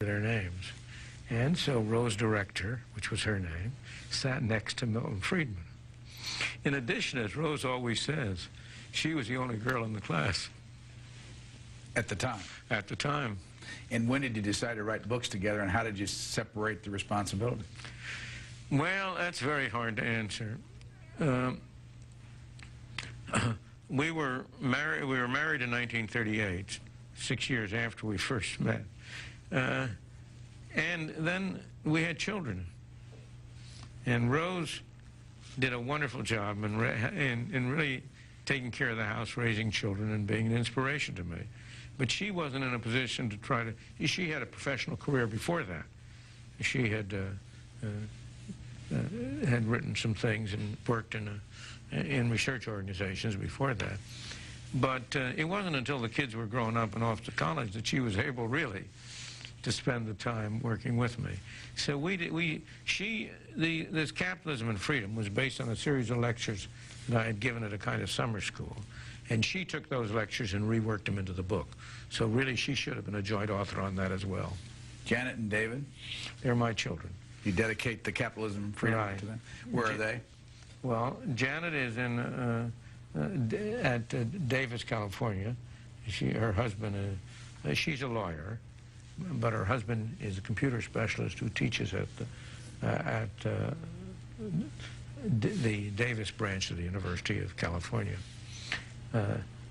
their names. And so Rose Director, which was her name, sat next to Milton Friedman. In addition, as Rose always says, she was the only girl in the class. At the time? At the time. And when did you decide to write books together, and how did you separate the responsibility? Well, that's very hard to answer. We were married in 1938, 6 years after we first met. And then we had children. And Rose did a wonderful job in really taking care of the house, raising children, and being an inspiration to me. But she wasn't in a position to try to... She had a professional career before that. She had written some things and worked in research organizations before that. But it wasn't until the kids were grown up and off to college that she was able, really, to spend the time working with me. So this Capitalism and Freedom was based on a series of lectures that I had given at a kind of summer school. And she took those lectures and reworked them into the book. So really, she should have been a joint author on that as well. Janet and David? They're my children. You dedicate the Capitalism and Freedom to them? Where are they? Well, Janet is at Davis, California. Her husband she's a lawyer, but her husband is a computer specialist who teaches at the Davis branch of the University of California.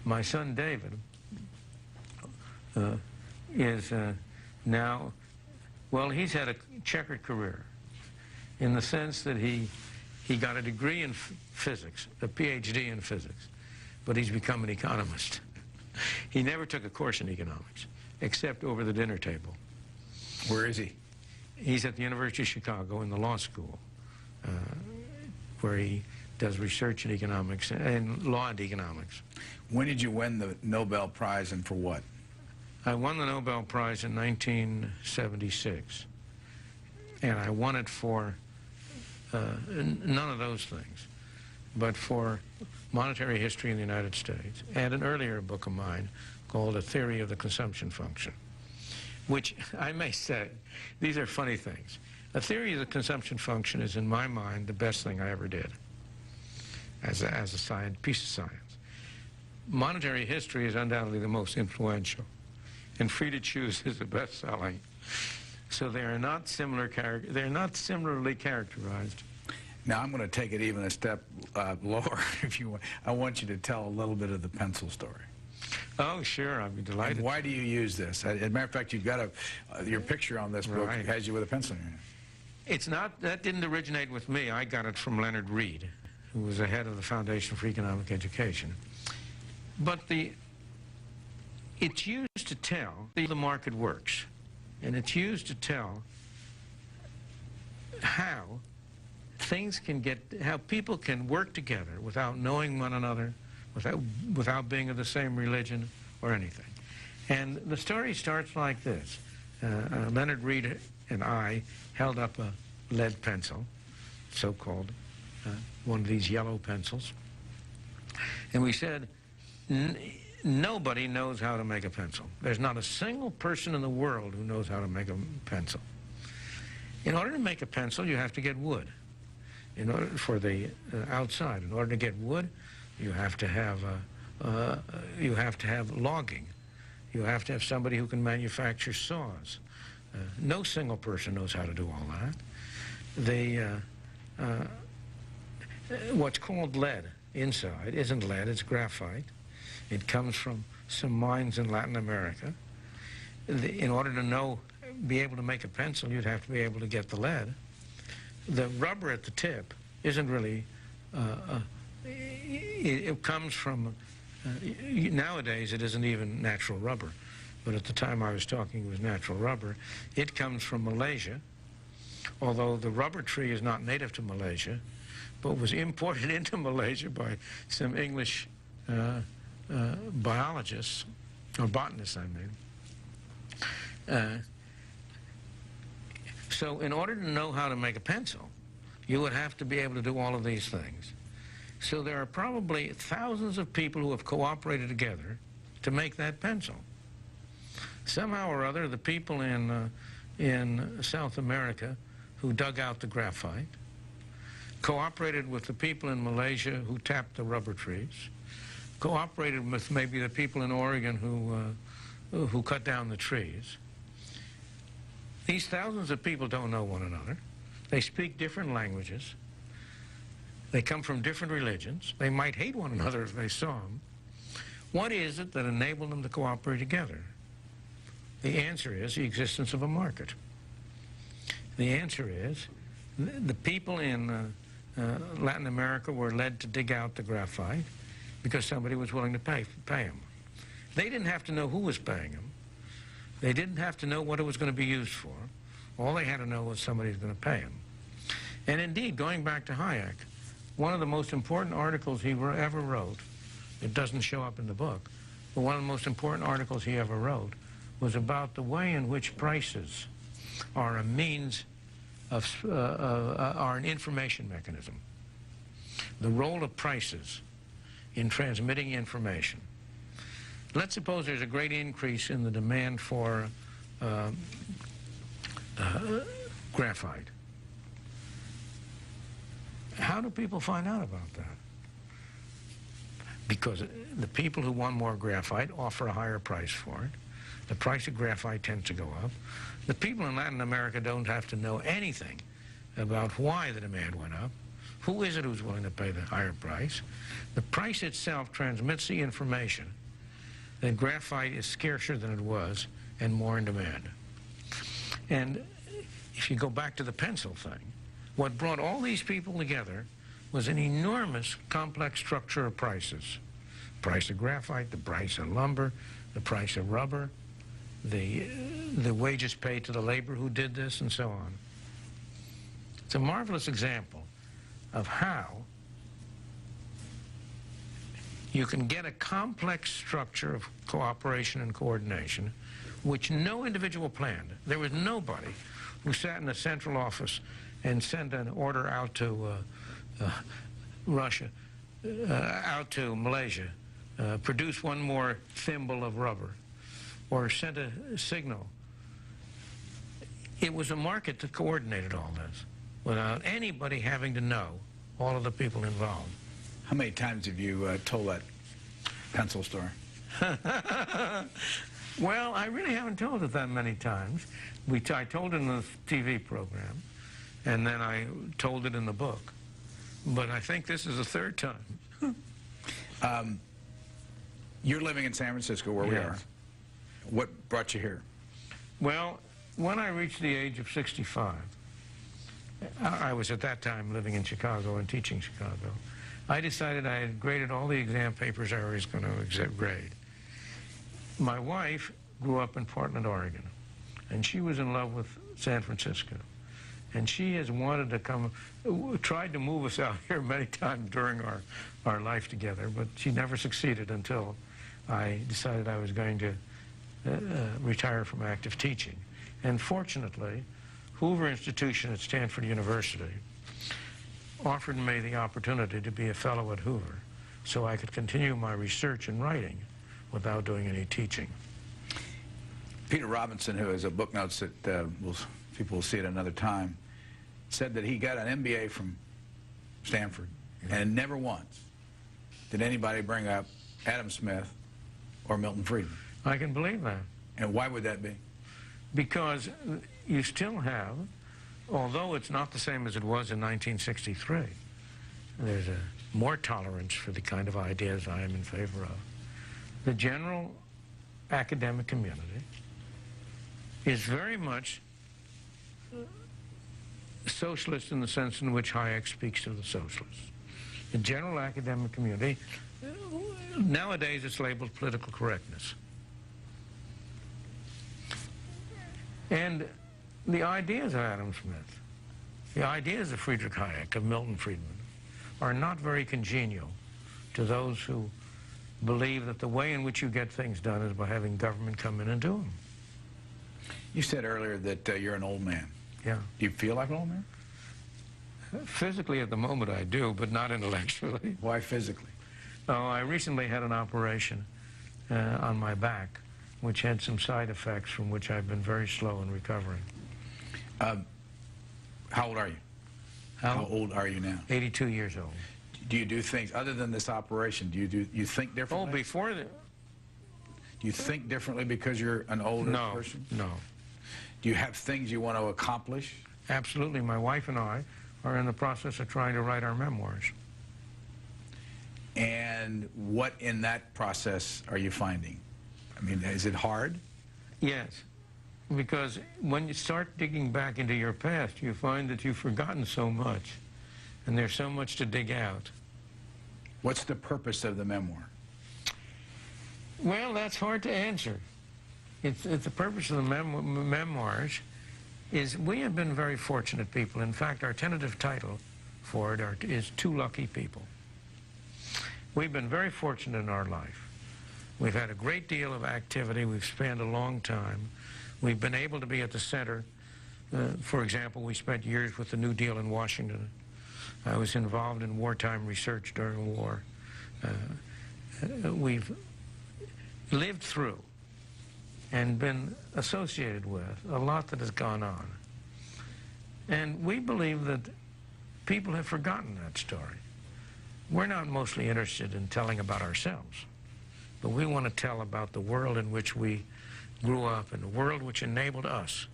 My son David is now, well, he's had a checkered career in the sense that he got a degree in physics, a PhD in physics, but he's become an economist. He never took a course in economics, except over the dinner table. Where is he? He's at the University of Chicago in the law school, where he does research in economics and law and economics. When did you win the Nobel Prize, and for what? I won the Nobel Prize in 1976, and I won it for none of those things, but for monetary history in the United States, and an earlier book of mine called A Theory of the Consumption Function, which I may say, these are funny things. A Theory of the Consumption Function is, in my mind, the best thing I ever did as a piece of science. Monetary history is undoubtedly the most influential, and Free to Choose is the best-selling. So they are not similarly characterized. Now I'm going to take it even a step lower, if you want. I want you to tell a little bit of the pencil story. Oh, sure, I'd be delighted. And why do you use this? As a matter of fact, you've got your picture on this book has you with a pencil in your hand. It's not, that didn't originate with me. I got it from Leonard Reed, who was the head of the Foundation for Economic Education. But it's used to tell the market works, and it's used to tell how things can how people can work together without knowing one another, without being of the same religion or anything. And the story starts like this. Leonard Reed and I held up a lead pencil, so-called, one of these yellow pencils, and we said, nobody knows how to make a pencil. There's not a single person in the world who knows how to make a pencil. In order to make a pencil, you have to get wood. In order for the outside, in order to get wood, you have to have logging. You have to have somebody who can manufacture saws. No single person knows how to do all that. What's called lead inside isn't lead, it's graphite. It comes from some mines in Latin America. In order to be able to make a pencil, you'd have to be able to get the lead. The rubber at the tip isn't really, it comes from, nowadays it isn't even natural rubber, but at the time I was talking it was natural rubber. It comes from Malaysia, although the rubber tree is not native to Malaysia, but was imported into Malaysia by some English biologists, or botanists, I mean. So in order to know how to make a pencil, you would have to be able to do all of these things. So there are probably thousands of people who have cooperated together to make that pencil. Somehow or other, the people in in South America who dug out the graphite, cooperated with the people in Malaysia who tapped the rubber trees, cooperated with maybe the people in Oregon who cut down the trees. These thousands of people don't know one another. They speak different languages. They come from different religions. They might hate one another if they saw them. What is it that enabled them to cooperate together? The answer is the existence of a market. The answer is the people in Latin America were led to dig out the graphite because somebody was willing to pay them. They didn't have to know who was paying them. They didn't have to know what it was going to be used for. All they had to know was somebody was going to pay them. And indeed, going back to Hayek, one of the most important articles he ever wrote, it doesn't show up in the book, but one of the most important articles he ever wrote was about the way in which prices are a means of, are an information mechanism. The role of prices in transmitting information. Let's suppose there's a great increase in the demand for graphite. How do people find out about that? Because the people who want more graphite offer a higher price for it. The price of graphite tends to go up. The people in Latin America don't have to know anything about why the demand went up. Who is it who's willing to pay the higher price? The price itself transmits the information that graphite is scarcer than it was and more in demand. And if you go back to the pencil thing, what brought all these people together was an enormous complex structure of prices. The price of graphite, the price of lumber, the price of rubber, the wages paid to the labor who did this, and so on. It's a marvelous example of how you can get a complex structure of cooperation and coordination which no individual planned. There was nobody who sat in a central office and sent an order out to Russia, out to Malaysia, produce one more thimble of rubber, or sent a signal. It was a market that coordinated all this without anybody having to know all of the people involved. How many times have you told that pencil story? Well, I really haven't told it that many times. I told it in the TV program, and then I told it in the book. But I think this is the third time. You're living in San Francisco, where we are. What brought you here? Well, when I reached the age of 65, I was at that time living in Chicago and teaching Chicago. I decided I had graded all the exam papers I was going to grade. My wife grew up in Portland, Oregon, and she was in love with San Francisco. And she has wanted to come, tried to move us out here many times during our life together, but she never succeeded until I decided I was going to retire from active teaching. And fortunately, Hoover Institution at Stanford University offered me the opportunity to be a fellow at Hoover so I could continue my research and writing without doing any teaching. Peter Robinson, who has a book notes that people will see at another time, said that he got an MBA from Stanford, and never once did anybody bring up Adam Smith or Milton Friedman. I can believe that. And why would that be? Because you still have, although it's not the same as it was in 1963, there's more tolerance for the kind of ideas I am in favor of. The general academic community is very much socialist in the sense in which Hayek speaks to the socialists. The general academic community, nowadays it's labeled political correctness. And the ideas of Adam Smith, the ideas of Friedrich Hayek, of Milton Friedman, are not very congenial to those who believe that the way in which you get things done is by having government come in and do them. You said earlier that you're an old man. Yeah. Do you feel like an old man? Physically at the moment I do, but not intellectually. Why physically? Oh, I recently had an operation on my back, which had some side effects from which I've been very slow in recovering. How old are you? How old are you now? 82 years old. Do you do things other than this operation? Do you think differently? Oh, before the... Do you think differently because you're an older person? No. Do you have things you want to accomplish? Absolutely. My wife and I are in the process of trying to write our memoirs. And what in that process are you finding? I mean, is it hard? Yes, because when you start digging back into your past, you find that you've forgotten so much, and there's so much to dig out. What's the purpose of the memoir? Well, that's hard to answer. It's the purpose of the memoirs is we have been very fortunate people. In fact, our tentative title for it is Two Lucky People. We've been very fortunate in our life. We've had a great deal of activity. We've spent a long time. We've been able to be at the center. For example, we spent years with the New Deal in Washington. I was involved in wartime research during war. We've lived through and been associated with a lot that has gone on. And we believe that people have forgotten that story. We're not mostly interested in telling about ourselves, but we want to tell about the world in which we grew up and the world which enabled us,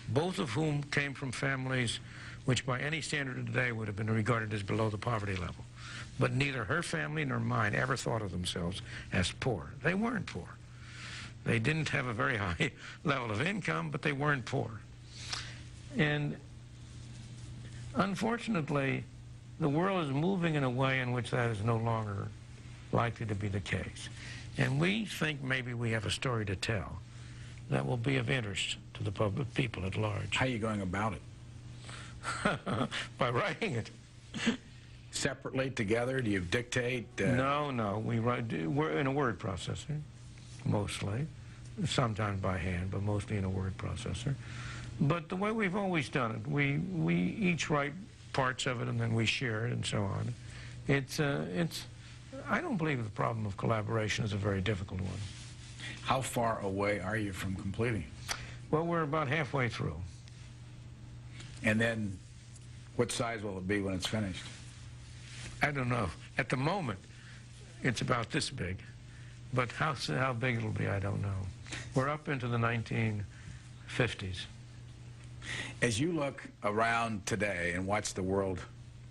both of whom came from families which by any standard of today would have been regarded as below the poverty level. But neither her family nor mine ever thought of themselves as poor. They weren't poor. They didn't have a very high level of income, but they weren't poor. And unfortunately, the world is moving in a way in which that is no longer likely to be the case. And we think maybe we have a story to tell that will be of interest to the public, people at large. How are you going about it? By writing it. Separately, together? Do you dictate? No. We're in a word processor, mostly. Sometimes by hand, but mostly in a word processor. But the way we've always done it, we each write parts of it and then we share it and so on. I don't believe the problem of collaboration is a very difficult one. How far away are you from completing? Well, we're about halfway through. And then what size will it be when it's finished? I don't know. At the moment, it's about this big. But how big it'll be, I don't know. We're up into the 1950s. As you look around today and watch the world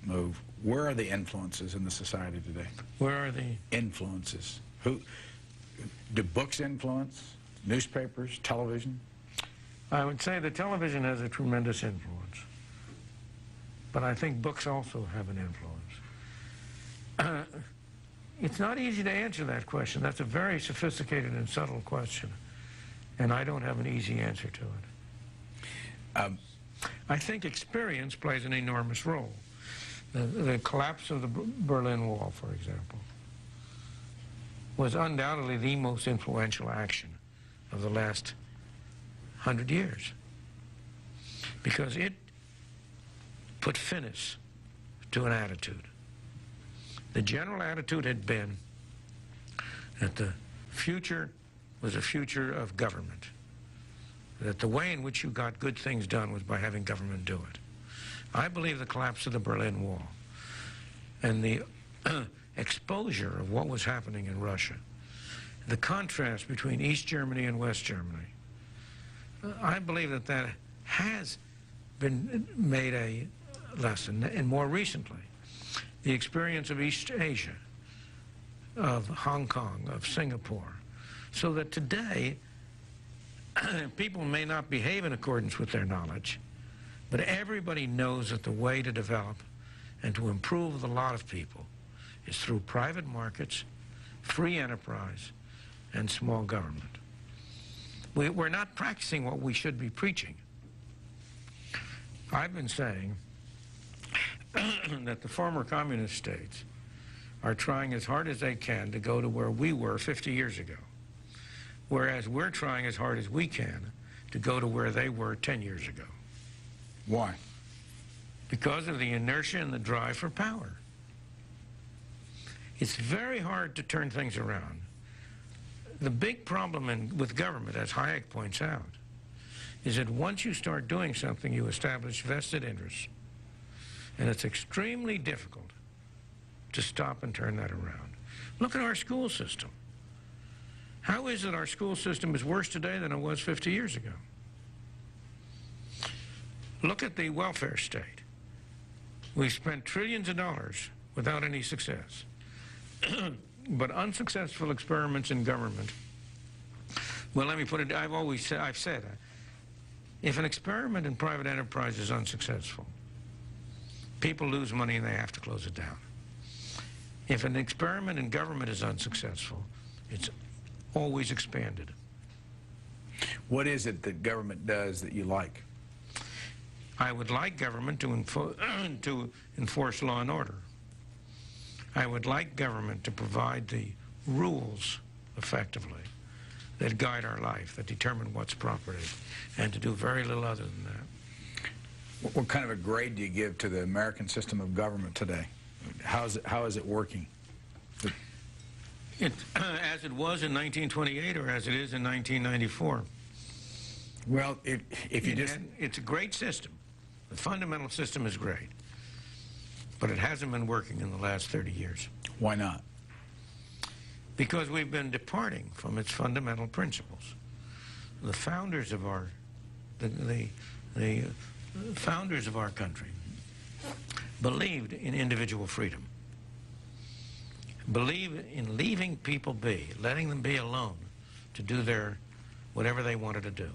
move, where are the influences in the society today? Where are the influences? Who do books influence? Newspapers, television? I would say that television has a tremendous influence. But I think books also have an influence. It's not easy to answer that question. That's a very sophisticated and subtle question. And I don't have an easy answer to it. I think experience plays an enormous role. The collapse of the Berlin Wall, for example, was undoubtedly the most influential action of the last 100 years. Because it put finis to an attitude. The general attitude had been that the future was a future of government. That the way in which you got good things done was by having government do it. I believe the collapse of the Berlin Wall and the exposure of what was happening in Russia, the contrast between East Germany and West Germany, I believe that that has been made a lesson. And more recently, the experience of East Asia, of Hong Kong, of Singapore, so that today people may not behave in accordance with their knowledge, but everybody knows that the way to develop and to improve the lot of people is through private markets, free enterprise, and small government. We're not practicing what we should be preaching. I've been saying that the former communist states are trying as hard as they can to go to where we were 50 years ago, whereas we're trying as hard as we can to go to where they were 10 years ago. Why? Because of the inertia and the drive for power. It's very hard to turn things around. The big problem with government, as Hayek points out, is that once you start doing something, you establish vested interests. And it's extremely difficult to stop and turn that around. Look at our school system. How is it our school system is worse today than it was 50 years ago? Look at the welfare state. We've spent trillions of dollars without any success. But unsuccessful experiments in government, well, let me put it, I've said, if an experiment in private enterprise is unsuccessful, people lose money and they have to close it down. If an experiment in government is unsuccessful, it's always expanded. What is it that government does that you like? I would like government to enforce law and order. I would like government to provide the rules effectively that guide our life, that determine what's property, and to do very little other than that. What kind of a grade do you give to the American system of government today? How is it working? As it was in 1928 or as it is in 1994. Well, it's a great system. The fundamental system is great. But it hasn't been working in the last 30 years. Why not? Because we've been departing from its fundamental principles. The founders of our, the founders of our country believed in individual freedom, believed in leaving people be, letting them be alone to do whatever they wanted to do.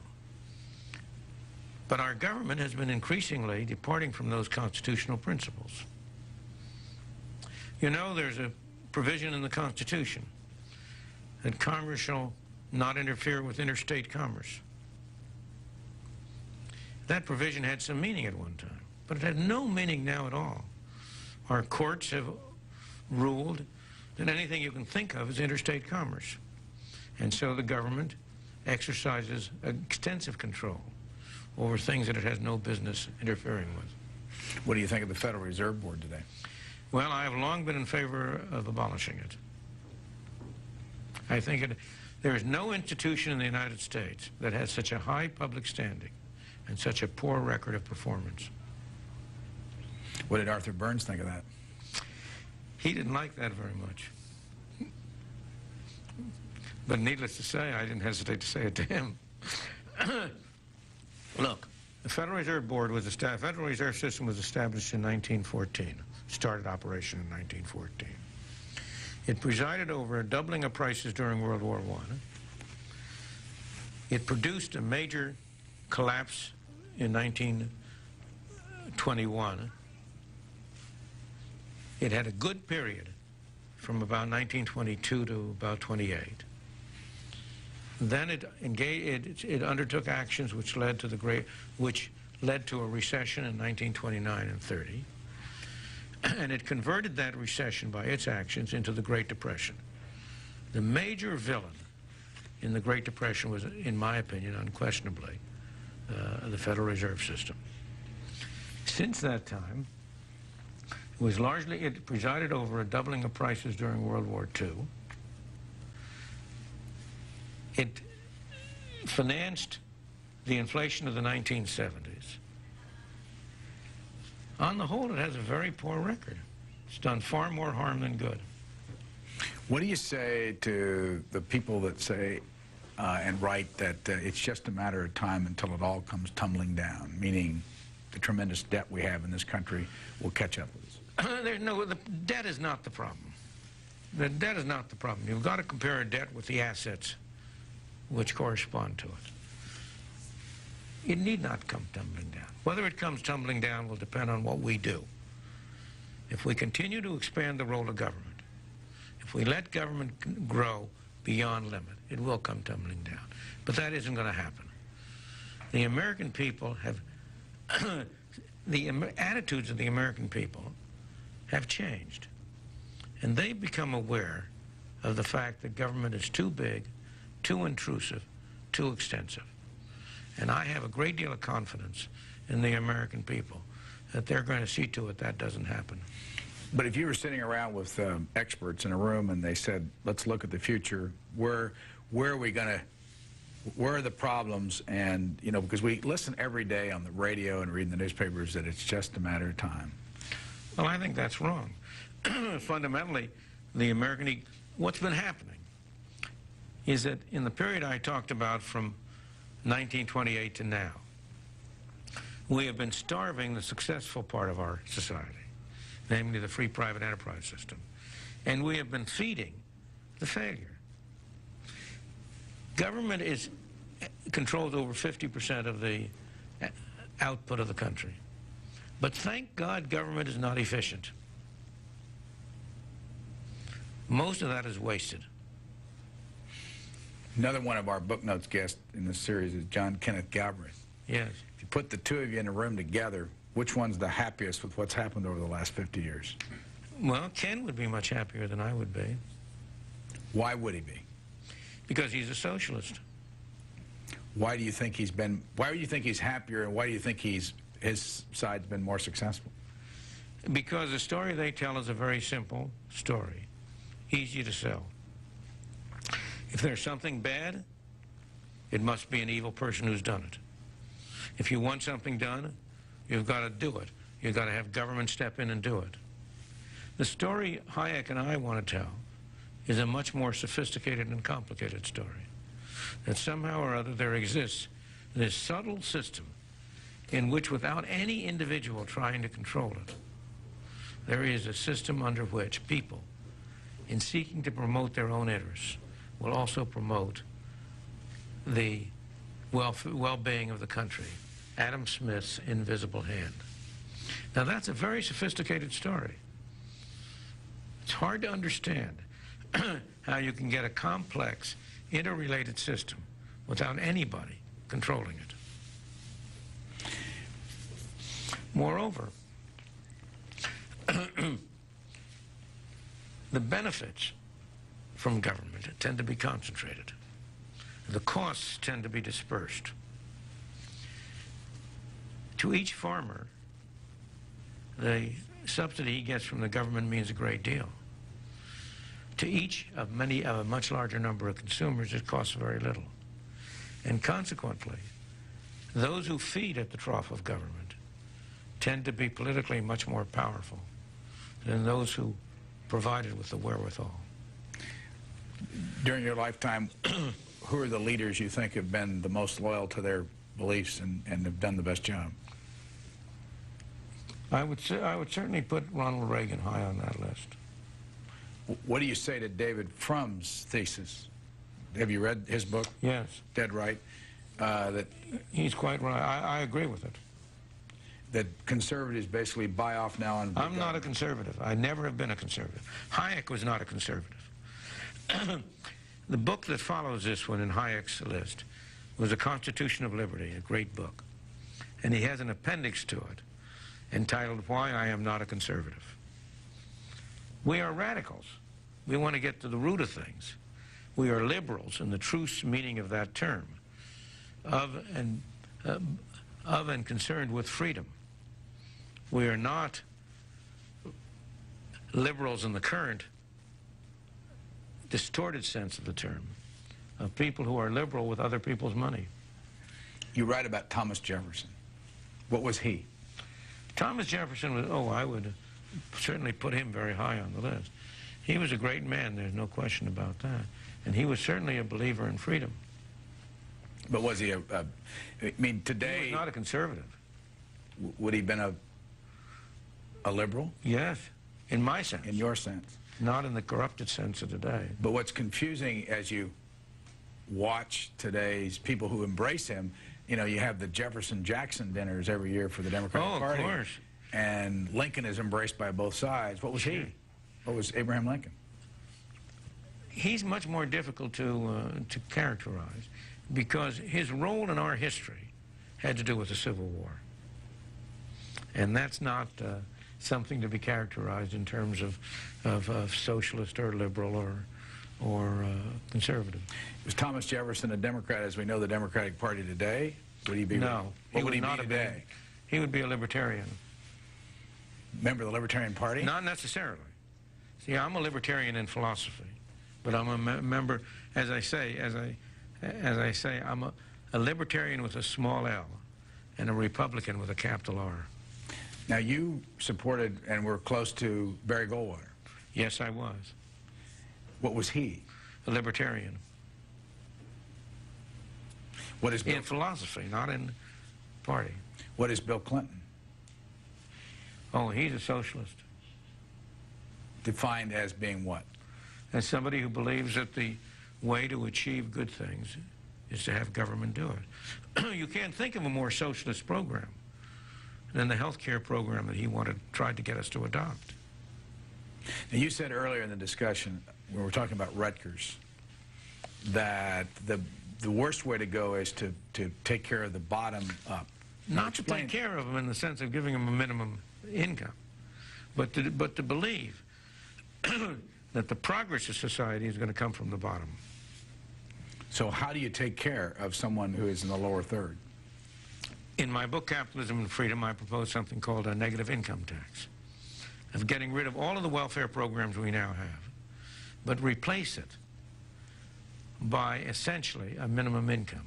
But our government has been increasingly departing from those constitutional principles. You know, there's a provision in the Constitution that Congress shall not interfere with interstate commerce. That provision had some meaning at one time, but it had no meaning now at all. Our courts have ruled that anything you can think of is interstate commerce. And so the government exercises extensive control over things that it has no business interfering with. What do you think of the Federal Reserve Board today? Well, I have long been in favor of abolishing it. I think there is no institution in the United States that has such a high public standing and such a poor record of performance. What did Arthur Burns think of that? He didn't like that very much. But needless to say, I didn't hesitate to say it to him. Look, the Federal Reserve Board was established, Federal Reserve System was established in 1914, started operation in 1914. It presided over a doubling of prices during World War I. It produced a major collapse in 1921. It had a good period from about 1922 to about 28. Then it undertook actions which led to a recession in 1929 and 30. And it converted that recession by its actions into the Great Depression. The major villain in the Great Depression was, in my opinion, unquestionably, the Federal Reserve System. Since that time, it presided over a doubling of prices during World War II. It financed the inflation of the 1970s. On the whole, it has a very poor record. It's done far more harm than good. What do you say to the people that say and write that it's just a matter of time until it all comes tumbling down, meaning the tremendous debt we have in this country will catch up with us? The debt is not the problem. The debt is not the problem. You've got to compare a debt with the assets which correspond to it. It need not come tumbling down. Whether it comes tumbling down will depend on what we do. If we continue to expand the role of government, if we let government grow beyond limit, it will come tumbling down. But that isn't going to happen. The American people have, the attitudes of the American people have changed. And they've become aware of the fact that government is too big, too intrusive, too extensive. And I have a great deal of confidence in the American people that they're going to see to it that doesn't happen. But if you were sitting around with experts in a room and they said, let's look at the future, where are we going to Where are the problems? And, you know, because we listen every day on the radio and reading the newspapers that it's just a matter of time. Well, I think that's wrong. Fundamentally, what's been happening is that in the period I talked about from 1928 to now, we have been starving the successful part of our society, namely the free private enterprise system, and we have been feeding the failure. Government controls over 50% of the output of the country. But thank God government is not efficient. Most of that is wasted. Another one of our book notes guests in this series is John Kenneth Galbraith. Yes. If you put the two of you in a room together, which one's the happiest with what's happened over the last 50 years? Well, Ken would be much happier than I would be. Why would he be? Because he's a socialist. Why do you think he's happier, and why do you think his side's been more successful? Because the story they tell is a very simple story, easy to sell. If there's something bad, it must be an evil person who's done it. If you want something done, you've got to do it. You've got to have government step in and do it. The story Hayek and I want to tell is a much more sophisticated and complicated story. That somehow or other there exists this subtle system in which, without any individual trying to control it, there is a system under which people, in seeking to promote their own interests, will also promote the well-being of the country. Adam Smith's invisible hand. Now that's a very sophisticated story. It's hard to understand how you can get a complex, interrelated system without anybody controlling it. Moreover, the benefits from government tend to be concentrated. The costs tend to be dispersed. To each farmer, the subsidy he gets from the government means a great deal. To each of a much larger number of consumers, it costs very little. And consequently, those who feed at the trough of government tend to be politically much more powerful than those who provided with the wherewithal. During your lifetime, who are the leaders you think have been the most loyal to their beliefs and have done the best job? I would certainly put Ronald Reagan high on that list. What do you say to David Frum's thesis? Have you read his book? Yes. Dead Right. That he's quite right. I agree with it. That conservatives basically buy off now on... I'm not a conservative. I never have been a conservative. Hayek was not a conservative. The book that follows this one in Hayek's list was A Constitution of Liberty, a great book. And he has an appendix to it entitled Why I Am Not a Conservative. We are radicals. We want to get to the root of things. We are liberals in the true meaning of that term, of and concerned with freedom. We are not liberals in the current distorted sense of the term, of people who are liberal with other people's money. You write about Thomas Jefferson. What was he? Thomas Jefferson was, I would certainly put him very high on the list. He was a great man, there's no question about that. And he was certainly a believer in freedom. But was he I mean, today... He was not a conservative. Would he have been a liberal? Yes, in my sense. In your sense? Not in the corrupted sense of today. But what's confusing as you watch today's people who embrace him, you know, you have the Jefferson-Jackson dinners every year for the Democratic Party. Oh, of course. And Lincoln is embraced by both sides. What was he? What was Abraham Lincoln? He's much more difficult to characterize because his role in our history had to do with the Civil War. And that's not something to be characterized in terms of socialist or liberal or conservative. Was Thomas Jefferson a Democrat as we know the Democratic Party today? Would he be? No. What would he be today? He would be a libertarian. Member of the Libertarian Party? Not necessarily. See, I'm a libertarian in philosophy, but I'm a member, as I say, as I say, I'm a libertarian with a small L and a Republican with a capital R. Now, you supported and were close to Barry Goldwater. Yes, I was. What was he? A libertarian. What is Bill, in philosophy, not in party. what is Bill Clinton? Oh, he's a socialist. Defined as being what? As somebody who believes that the way to achieve good things is to have government do it. You can't think of a more socialist program than the health care program that he tried to get us to adopt. Now, you said earlier in the discussion, when we were talking about Rutgers, that the worst way to go is to take care of the bottom up. Not to take care of them in the sense of giving them a minimum income, but to believe that the progress of society is going to come from the bottom. So how do you take care of someone who is in the lower third? In my book, Capitalism and Freedom, I propose something called a negative income tax, of getting rid of all of the welfare programs we now have, but replace it by essentially a minimum income.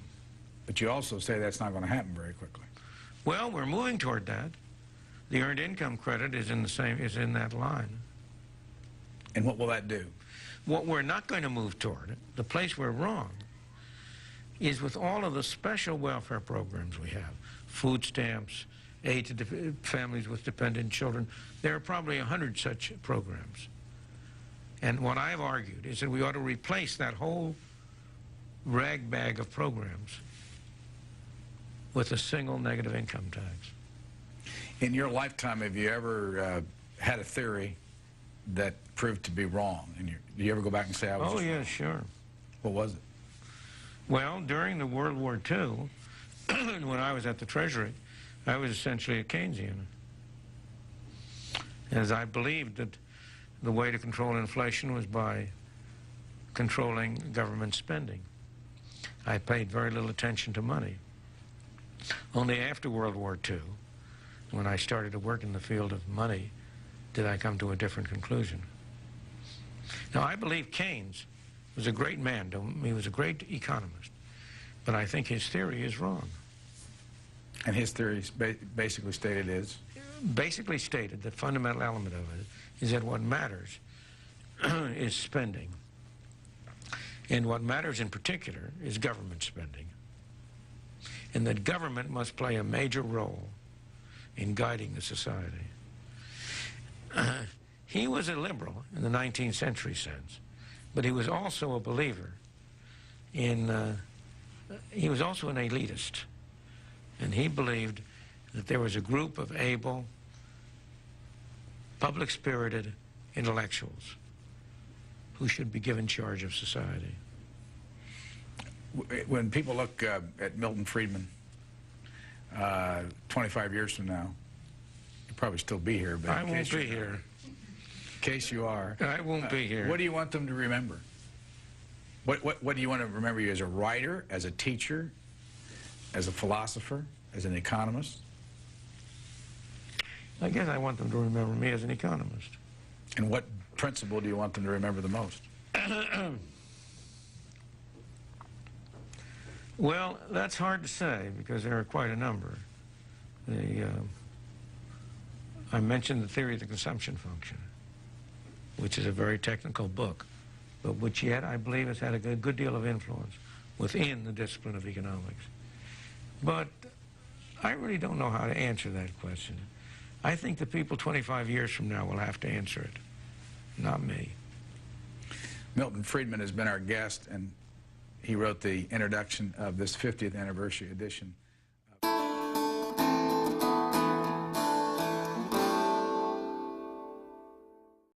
But you also say that's not going to happen very quickly. Well, we're moving toward that. The earned income credit is in that line. And what will that do? What we're not going to move toward, the place we're wrong, is with all of the special welfare programs we have, food stamps, aid to families with dependent children. There are probably 100 such programs. And what I've argued is that we ought to replace that whole rag bag of programs with a single negative income tax. In your lifetime, have you ever had a theory that proved to be wrong? And do you ever go back and say, I was just yeah, wrong? sure. What was it? Well, during the World War II, when I was at the Treasury, I was essentially a Keynesian, as I believed that the way to control inflation was by controlling government spending. I paid very little attention to money. Only after World War II, when I started to work in the field of money, did I come to a different conclusion. Now, I believe Keynes was a great man. He was a great economist. But I think his theory is wrong. And his theory basically stated is? Basically stated, the fundamental element of it is that what matters is spending. And what matters in particular is government spending. And that government must play a major role in guiding the society. He was a liberal in the 19th century sense, but he was also a believer in, he was also an elitist. And he believed that there was a group of able, public-spirited intellectuals who should be given charge of society. When people look at Milton Friedman 25 years from now, you'll probably still be here, but I won't be here. In case you are. I won't be here. What do you want them to remember? What do you want to remember you as a writer, as a teacher, as a philosopher, as an economist? I guess I want them to remember me as an economist. And what principle do you want them to remember the most? Well, that's hard to say because there are quite a number. I mentioned the theory of the consumption function, which is a very technical book, but which yet I believe has had a good deal of influence within the discipline of economics. But I really don't know how to answer that question. I think the people 25 years from now will have to answer it, not me. Milton Friedman has been our guest, and he wrote the introduction of this 50th anniversary edition